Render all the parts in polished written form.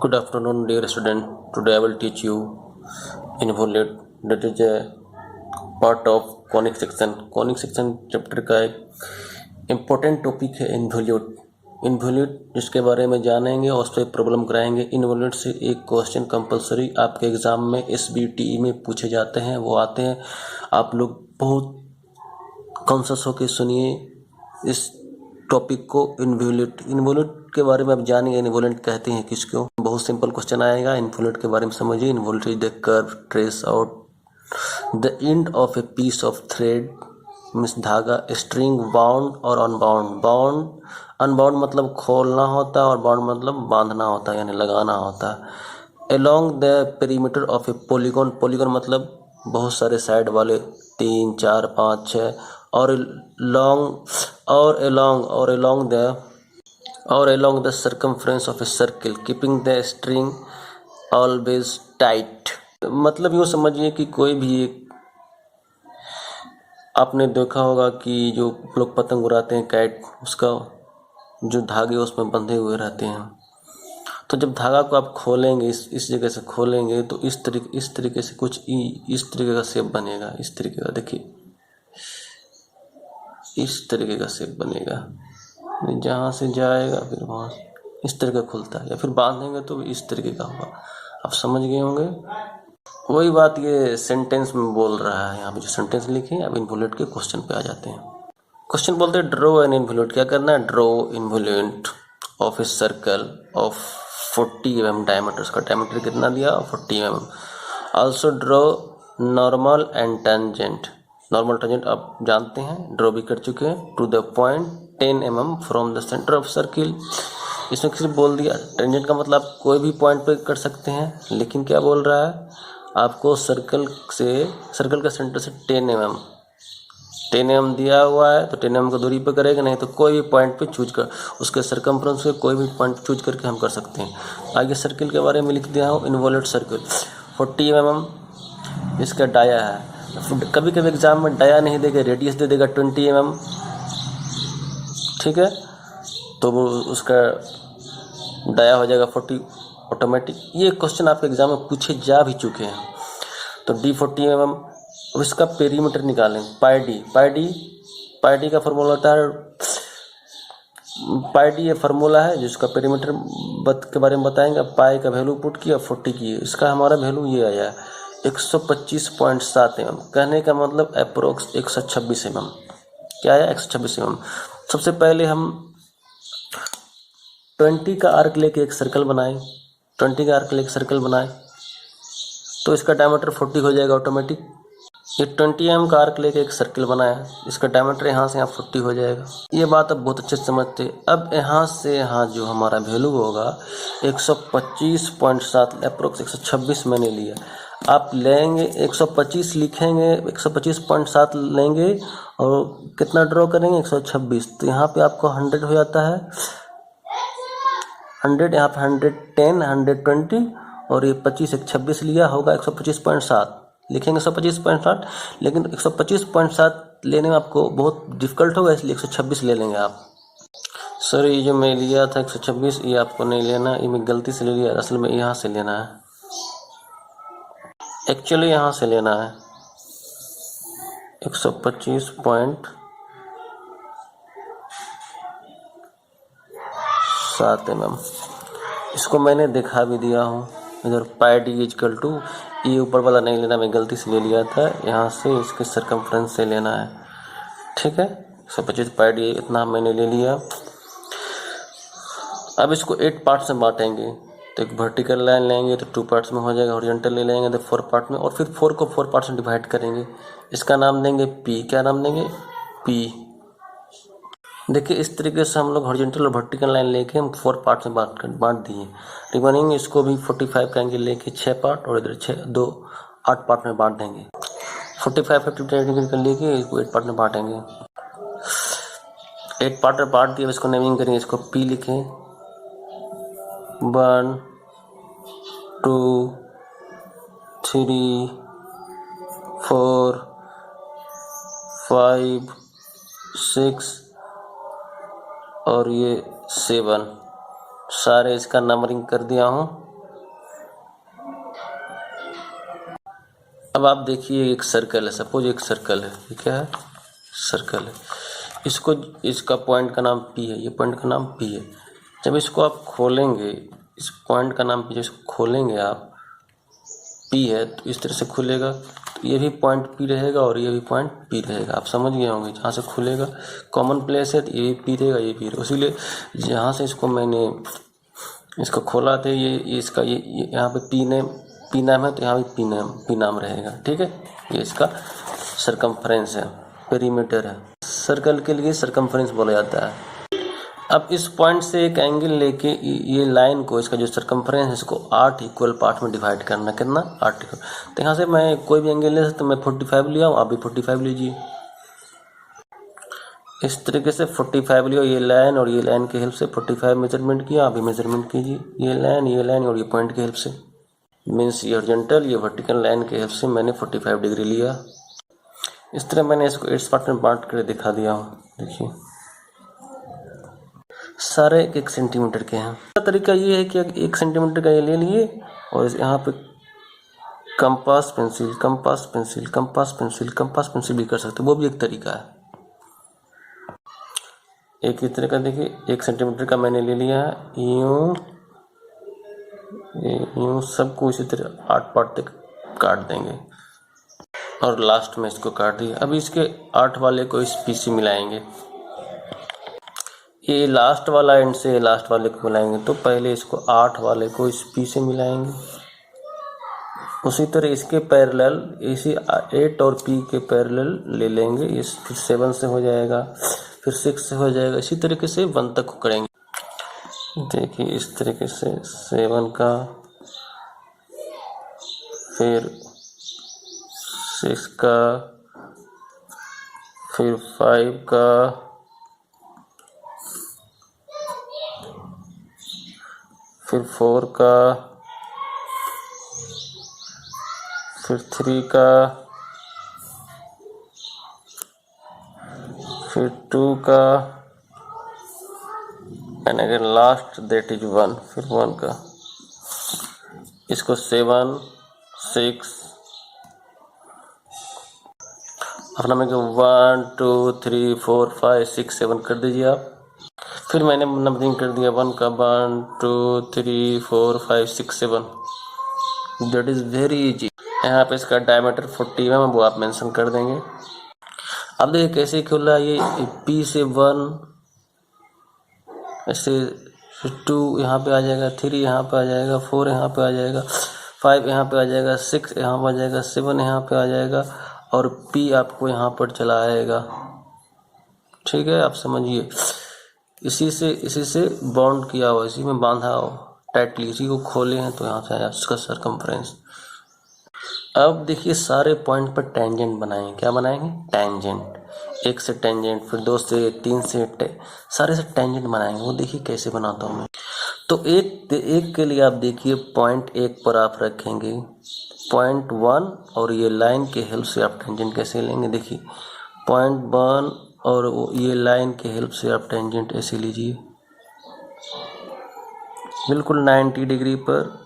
Good afternoon, dear student. Today I will teach you involute, that is a part of conic section. Conic section chapter का एक important topic है involute. Involute जिसके बारे में जानेंगे और उस पर प्रॉब्लम कराएंगे. इन्वोल्यूट से एक क्वेश्चन कंपलसरी आपके एग्जाम में SBTE में पूछे जाते हैं, वो आते हैं. आप लोग बहुत कॉन्शियस होकर सुनिए इस टॉपिक को. इन्वोल्यूट के बारे में आप जानेंगे. इन्वोल्यूट कहते हैं किसको. बहुत सिंपल क्वेश्चन आएगा. इन्वोल्यूट के बारे में समझिए. Involute is the curve trace out the end of a piece of thread means धागा, स्ट्रिंग, बाउंड और अनबाउंड. बाउंड अनबाउंड मतलब खोलना होता है और बाउंड मतलब बांधना होता है, यानी लगाना होता है. Along the perimeter of A polygon. Polygon मतलब बहुत सारे साइड वाले, 3, 4, 5, 6 और along the circumference of a circle keeping the string always tight. मतलब यूँ समझिए कि कोई भी एक, आपने देखा होगा कि जो लोग पतंग उड़ाते हैं काइट, उसका जो धागे उसमें बंधे हुए रहते हैं. तो जब धागा को आप खोलेंगे, इस जगह से खोलेंगे तो इस तरीके से कुछ इस तरीके का शेप बनेगा. इस तरीके का देखिए, इस तरीके का शेप बनेगा. जहाँ से जाएगा फिर वहाँ इस तरीके का खुलता है, या फिर बांधेंगे तो इस तरीके का होगा. आप समझ गए होंगे. वही बात ये सेंटेंस में बोल रहा है. यहाँ पे जो सेंटेंस लिखे हैं, अब इन्वोल्यूट के क्वेश्चन पे आ जाते हैं. क्वेश्चन बोलते हैं ड्रॉ एन इन्वोल्यूट. क्या करना है? Draw involute of a circle of 40 mm diameter. उसका डायमीटर कितना दिया? 40 mm. Also draw normal and tangent. Normal tangent आप जानते हैं, ड्रॉ भी कर चुके हैं. To the point 10 mm from the centre of circle. इसमें किसी बोल दिया टेंजेंट का मतलब आप कोई भी पॉइंट पे कर सकते हैं, लेकिन क्या बोल रहा है आपको? सर्कल का सेंटर से 10 mm दिया हुआ है, तो 10 mm को दूरी पे करेगा. नहीं तो कोई भी पॉइंट पे चूज कर, उसके सर्कमफ्रेंस के कोई भी पॉइंट चूज करके हम कर सकते हैं. आगे सर्किल के बारे में लिख दिया हूँ. इन्वोल्यूट सर्किल 40 mm इसका डाया है. कभी कभी एग्जाम में डाया नहीं देगा, रेडियस दे देगा 20 mm. ठीक है, तो वो उसका डाया हो जाएगा 40 ऑटोमेटिक. ये क्वेश्चन आपके एग्जाम में पूछे जा भी चुके हैं. तो D 40 mm. अब इसका पेरीमीटर निकालें. पाई डी का फॉर्मूला होता है, पाई डी ये फार्मूला है जिसका पेरीमीटर के बारे में बताएंगे. पाई का वैल्यू पुट किया, 40 की. इसका हमारा वैल्यू ये आया 125.7 mm. कहने का मतलब अप्रोक्स 126 mm. क्या आया? 126 mm. सबसे पहले हम 20 का आर्क लेके एक सर्कल बनाए. 20 का आर्क लेके सर्कल बनाए तो इसका डायमीटर 40 हो जाएगा ऑटोमेटिक. ये 20 mm का आर्क लेके एक सर्कल बनाया, इसका डायमीटर यहाँ से यहाँ 40 हो जाएगा. ये बात अब बहुत अच्छे से समझते. अब यहाँ से यहाँ जो हमारा वैल्यू होगा 125.7 अप्रोक्स 126 मैंने लिया. आप लेंगे 125 लिखेंगे, 125.7 लेंगे और कितना ड्रॉ करेंगे? 126. तो यहाँ पे आपको 100 हो जाता है. 100 यहाँ पे 110, 120 और ये 25 126 लिया होगा 125.7. लिखेंगे 125.7, लेकिन 125.7 लेने में आपको बहुत डिफिकल्ट होगा, इसलिए 126 ले लेंगे आप. सर ये जो मैं लिया था 126, ये आपको नहीं लेना, ये मैं गलती से ले लिया. असल में यहाँ से लेना है, एक्चुअली यहाँ से लेना है 125.7 mm. इसको मैंने दिखा भी दिया हूँ. इधर पाई डी इक्वल टू, ये ऊपर वाला नहीं लेना, मैं गलती से ले लिया था. यहाँ से इसके सर्कमफ्रेंस से लेना है. ठीक है, 125 पाई डी इतना मैंने ले लिया. अब इसको 8 पार्ट्स में बांटेंगे. तो एक वर्टिकल लाइन लेंगे तो 2 पार्ट्स में हो जाएगा. हॉरिजॉन्टल ले लेंगे तो 4 पार्ट में, और फिर 4 को 4 पार्ट्स में डिवाइड करेंगे. इसका नाम देंगे P. क्या नाम देंगे? P. देखिए इस तरीके से हम लोग हॉरिजॉन्टल और वर्टिकल लाइन लेके हम 4 पार्ट्स में बांट दिए. रिमेनिंग इसको भी 45 का एंगल लेके 6 पार्ट और इधर 8 पार्ट में बांट देंगे. 45 डिग्री का लेके इसको 8 पार्ट में बांटेंगे. 8 पार्ट में बांट दिए. इसको नेमिंग करेंगे. इसको P लिखें. 1 2 3 4 5 6 और ये 7. सारे इसका नंबरिंग कर दिया हूँ. अब आप देखिए एक सर्कल है, सपोज एक सर्कल है, ये क्या है, सर्कल है। इसको, इसका पॉइंट का नाम P है, ये पॉइंट का नाम P है। जब इसको आप खोलेंगे, इस पॉइंट का नाम P, इसको खोलेंगे आप, P है तो इस तरह से खुलेगा, तो ये भी पॉइंट P रहेगा और ये भी पॉइंट P रहेगा। आप समझ गए होंगे, जहाँ से खुलेगा कॉमन प्लेस है तो ये भी P रहेगा, ये भी रहेगा। इसीलिए जहाँ से इसको मैंने इसको खोला था, ये इसका ये यहाँ पे P नाम है तो यहाँ भी P नाम रहेगा। ठीक है, ये इसका सरकमफ्रेंस है, पेरीमीटर है। सर्कल के लिए सरकमफ्रेंस बोला जाता है। अब इस पॉइंट से एक एंगल लेके ये लाइन को, इसका जो सरकमफ्रेंस है, इसको 8 इक्वल पार्ट में डिवाइड करना। कितना? 8 इक्वल। तो यहाँ से मैं कोई भी एंगल ले सकता हूँ, मैं 45 लिया हूँ, आप भी 45 लीजिए। इस तरीके से 45 लिया, ये लाइन और ये लाइन की हेल्प से 45 मेजरमेंट किया, आप भी मेजरमेंट कीजिए। ये लाइन और ये पॉइंट की हेल्प से, मीन्स ये हॉरिजॉन्टल, ये वर्टिकल लाइन की हेल्प से मैंने 45 डिग्री लिया। इस तरह मैंने इसको 8 पार्ट में बांट कर दिखा दिया हूँ। देखिए सारे 1 सेंटीमीटर के हैं। तरीका ये है कि 1 सेंटीमीटर का ये ले लिए और यहाँ पे कंपास पेंसिल भी कर सकते, वो भी एक तरीका है। एक ही तरह का देखिए, 1 सेंटीमीटर का मैंने ले लिया है, यूं सबको इसी तरह 8 पार्ट तक काट देंगे और लास्ट में इसको काट दिया। अभी इसके 8 वाले को इस P से मिलाएंगे, ये लास्ट वाला एंड से लास्ट वाले को मिलाएंगे, तो पहले इसको 8 वाले को इस P से मिलाएंगे। उसी तरह इसके पैरेलल, इसी 8 और P के पैरेलल ले लेंगे, इस फिर 7 से हो जाएगा, फिर 6 से हो जाएगा, इसी तरीके से 1 तक को करेंगे। देखिए इस तरीके से 7 का, फिर 6 का, फिर 5 का, फिर 4 का, फिर 3 का, फिर 2 का, and again last that is 1, फिर 1 का। इसको 7, 6 अपना में 1 2 3 4 5 6 7 कर दीजिए आप। फिर मैंने नंबरिंग कर दिया 1 का, 1 2 3 4 5 6 7। That is very easy. यहाँ पे इसका डायमीटर 40 है, वो आप मेंशन कर देंगे। अब देखिए कैसे खुला, ये P से 1, ऐसे 2 यहाँ पे आ जाएगा, 3 यहाँ पे आ जाएगा, 4 यहाँ पे आ जाएगा, 5 यहाँ पे आ जाएगा, 6 यहाँ पे आ जाएगा, 7 यहाँ पे आ जाएगा और P आपको यहाँ पर चला आएगा। ठीक है, आप समझिए, इसी से बॉन्ड किया हो, इसी में बांधा हो टाइटली, इसी को खोले हैं तो यहाँ से आया उसका सरकमफ्रेंस। अब देखिए सारे पॉइंट पर टेंजेंट बनाएंगे। क्या बनाएंगे? टेंजेंट। 1 से टेंजेंट, फिर 2 से, 3 से, सारे से टेंजेंट बनाएंगे। वो देखिए कैसे बनाता हूँ मैं। तो एक के लिए आप देखिए पॉइंट 1 पर आप रखेंगे पॉइंट 1 और ये लाइन के हेल्प से आप टेंजेंट कैसे लेंगे। देखिए पॉइंट 1 और ये लाइन के हेल्प से आप टेंजेंट ऐसे लीजिए, बिल्कुल 90 डिग्री पर।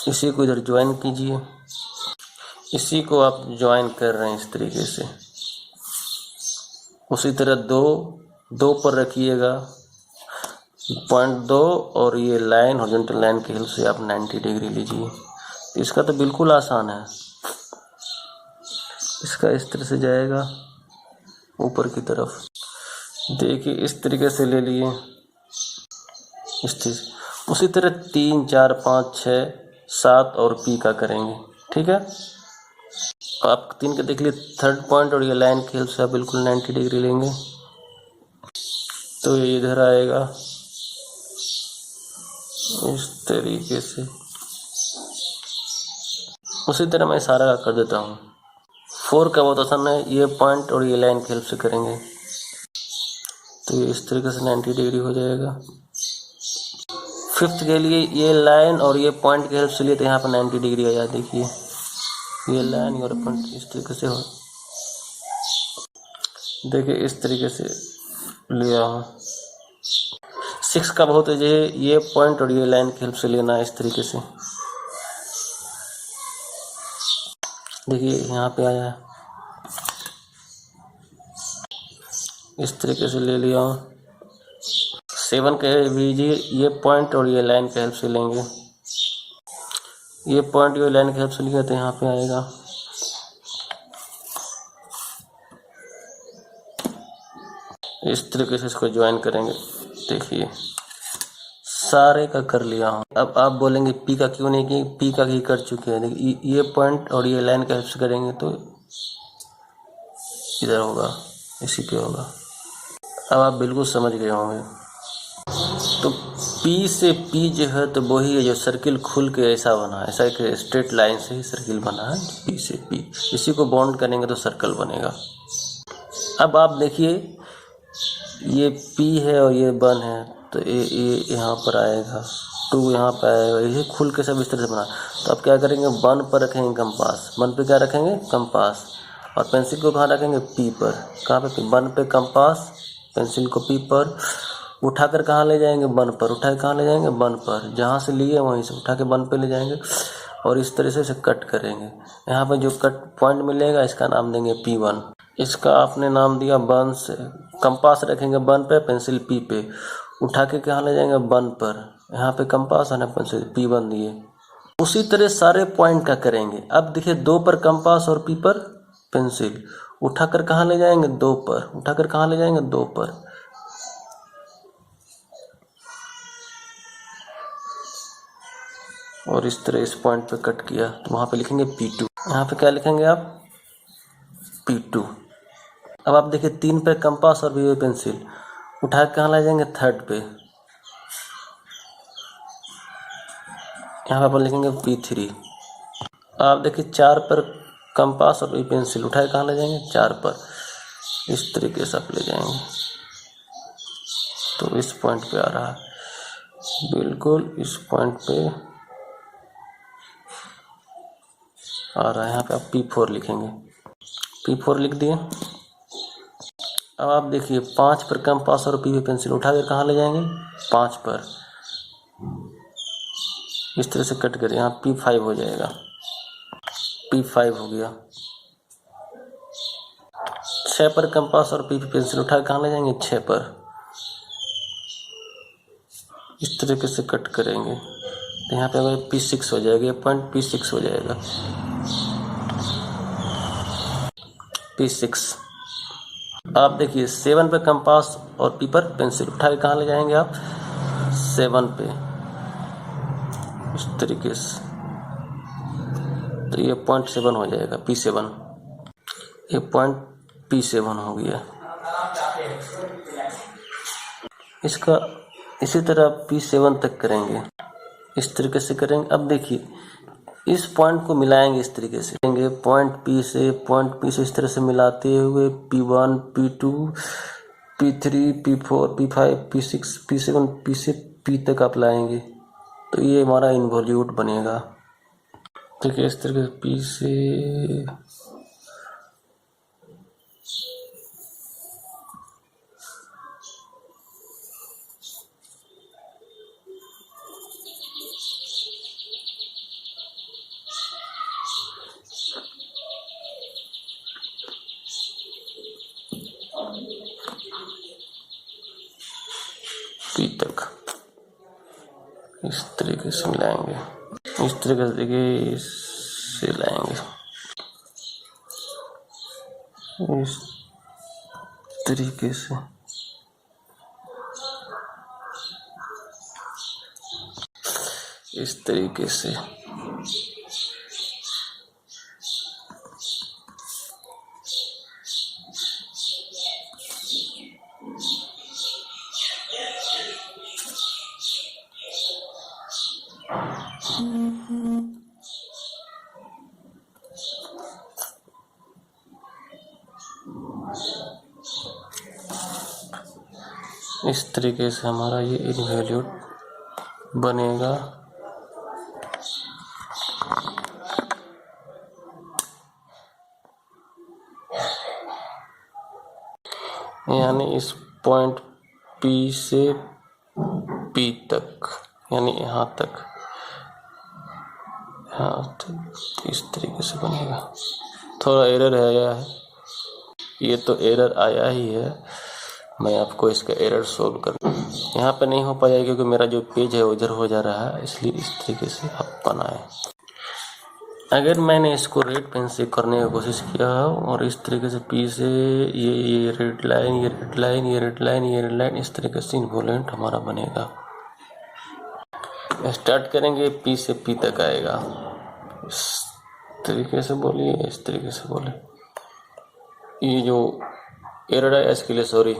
इसी को इधर ज्वाइन कीजिए, इसी को आप ज्वाइन कर रहे हैं इस तरीके से। उसी तरह 2 पर रखिएगा पॉइंट 2 और ये लाइन हॉरिजॉन्टल लाइन के हेल्प से आप 90 डिग्री लीजिए। इसका तो बिल्कुल आसान है, इसका इस तरह से जाएगा ऊपर की तरफ। देखिए इस तरीके से ले लिए इस चीज। उसी तरह 3 4 5 6 7 और P का करेंगे। ठीक है, आप 3 का देख लिए, 3rd पॉइंट और ये लाइन के हेल्प से आप बिल्कुल 90 डिग्री लेंगे तो ये इधर आएगा इस तरीके से। उसी तरह मैं सारा का कर देता हूँ। 4 का बहुत आसान है, ये पॉइंट और ये लाइन की हेल्प से करेंगे तो ये इस तरीके से 90 डिग्री हो जाएगा। 5th के लिए ये लाइन और ये पॉइंट की हेल्प से लिए तो यहाँ पर 90 डिग्री आ जाए। देखिए ये लाइन और पॉइंट इस तरीके से हो, देखिए इस तरीके से लिया हूँ। 6 का बहुत है, ये पॉइंट और ये लाइन की हेल्प से लेना है इस तरीके से। देखिए यहाँ पे आया है, इस तरीके से ले लिया हूँ। 7 के लीजिए, ये पॉइंट और ये लाइन के हेल्प से लेंगे, ये पॉइंट ये लाइन के हेल्प से लिया तो यहाँ पे आएगा। इस तरीके से इसको ज्वाइन करेंगे। देखिए सारे का कर लिया हूँ। अब आप बोलेंगे पी का क्यों नहीं किए, पी का ही कर चुके हैं। देखिए ये पॉइंट और ये लाइन का हेल्प से करेंगे तो इधर होगा, इसी पे होगा। अब आप बिल्कुल समझ गए होंगे। तो पी से पी जो है तो वही है जो सर्किल खुल के ऐसा बना है, ऐसा एक स्ट्रेट लाइन से ही सर्किल बना है। पी से पी, इसी को बॉन्ड करेंगे तो सर्कल बनेगा। अब आप देखिए ये पी है और ये 1 है तो ये यहाँ पर आएगा, 2 यहाँ पर आएगा, ये खुल के सब इस तरह से बना। तो अब क्या करेंगे, 1 पर रखेंगे कंपास, 1 पे क्या रखेंगे कंपास, और पेंसिल को कहाँ रखेंगे पी पर। कहाँ पे, 1 पे कंपास, पेंसिल को पी पर, उठाकर कहाँ ले जाएंगे 1 पर, उठा के कहाँ ले जाएंगे 1 पर, जहाँ से लिए वहीं से उठा के 1 पे ले जाएंगे और इस तरह से इसे कट करेंगे। यहाँ पर जो कट पॉइंट मिलेगा इसका नाम देंगे P1। इसका आपने नाम दिया 1 से, कंपास रखेंगे 1 पे, पेंसिल P पे, उठा के कहाँ ले जाएंगे 1 पर, यहाँ पे कंपास है ना, पेंसिल P1 दिए। उसी तरह सारे पॉइंट का करेंगे। अब देखिए 2 पर कंपास और P पर पेंसिल, उठाकर कहाँ ले जाएंगे 2 पर, उठाकर कहाँ ले जाएंगे 2 पर, और इस तरह इस पॉइंट पे कट किया तो वहाँ पे लिखेंगे P2। यहाँ पे क्या लिखेंगे आप P2। अब आप देखिए 3 पे कंपास और भी पेंसिल, उठा के कहाँ ले जाएंगे 3rd पे, यहाँ पर लिखेंगे P3। आप देखिए 4 पर कंपास और पेंसिल, उठा के कहाँ ले जाएंगे 4 पर, इस तरीके से आप ले जाएंगे तो इस पॉइंट पे आ रहा है, बिल्कुल इस पॉइंट पे आ रहा है। यहाँ पे आप P4 लिखेंगे, P4 लिख दिए। अब आप देखिए 5 पर कंपास और P पे पेंसिल, उठा कर कहाँ ले जाएंगे 5 पर, इस तरह से कट कर यहाँ P5 हो जाएगा, P5 हो गया। 6 पर कंपास और P पे पेंसिल, उठा कर कहाँ ले जाएंगे 6 पर, इस तरीके से कट करेंगे तो यहाँ पे हमारे P6 हो जाएगा, ये पॉइंट P6 हो जाएगा, P6। आप देखिए 7 पे कंपास और P पर पेंसिल, उठा के कहाँ ले जाएंगे आप 7 पे, इस तरीके से, तो ये पॉइंट 7 हो जाएगा P7, ये पॉइंट P7 हो गया। इसका इसी तरह P7 तक करेंगे, इस तरीके से करेंगे। अब देखिए इस पॉइंट को मिलाएंगे इस तरीके से, पॉइंट P से इस तरह से मिलाते हुए P1 P2 P3 P4 P5 P6 P7 P से P तक आप लाएंगे तो ये हमारा इन्वॉल्यूट बनेगा। देखिए इस तरीके से P से P तक इस तरीके से मिलाएंगे, इस तरीके से देखिए इससे लाएंगे, इस तरीके से, इस तरीके से। इस तरीके से हमारा ये इन्वॉल्यूट बनेगा। यानी इस पॉइंट P से P तक, यानी यहाँ तक हाँ ठीक, इस तरीके से बनेगा। थोड़ा एरर आया है, ये तो एरर आया ही है, मैं आपको इसका एरर सोल्व कर, यहाँ पे नहीं हो पाया क्योंकि मेरा जो पेज है उधर हो जा रहा है, इसलिए इस तरीके से आप बनाएं। अगर मैंने इसको रेड पेन से करने की कोशिश किया और इस तरीके से पी से ये रेड लाइन, ये रेड लाइन, ये रेड लाइन, ये रेड लाइन, इस तरीके से इन्वोलेंट हमारा बनेगा। स्टार्ट करेंगे पी से पी तक आएगा, इस तरीके से बोलिए, इस तरीके से बोले। ये जो एरर है इसके लिए सॉरी।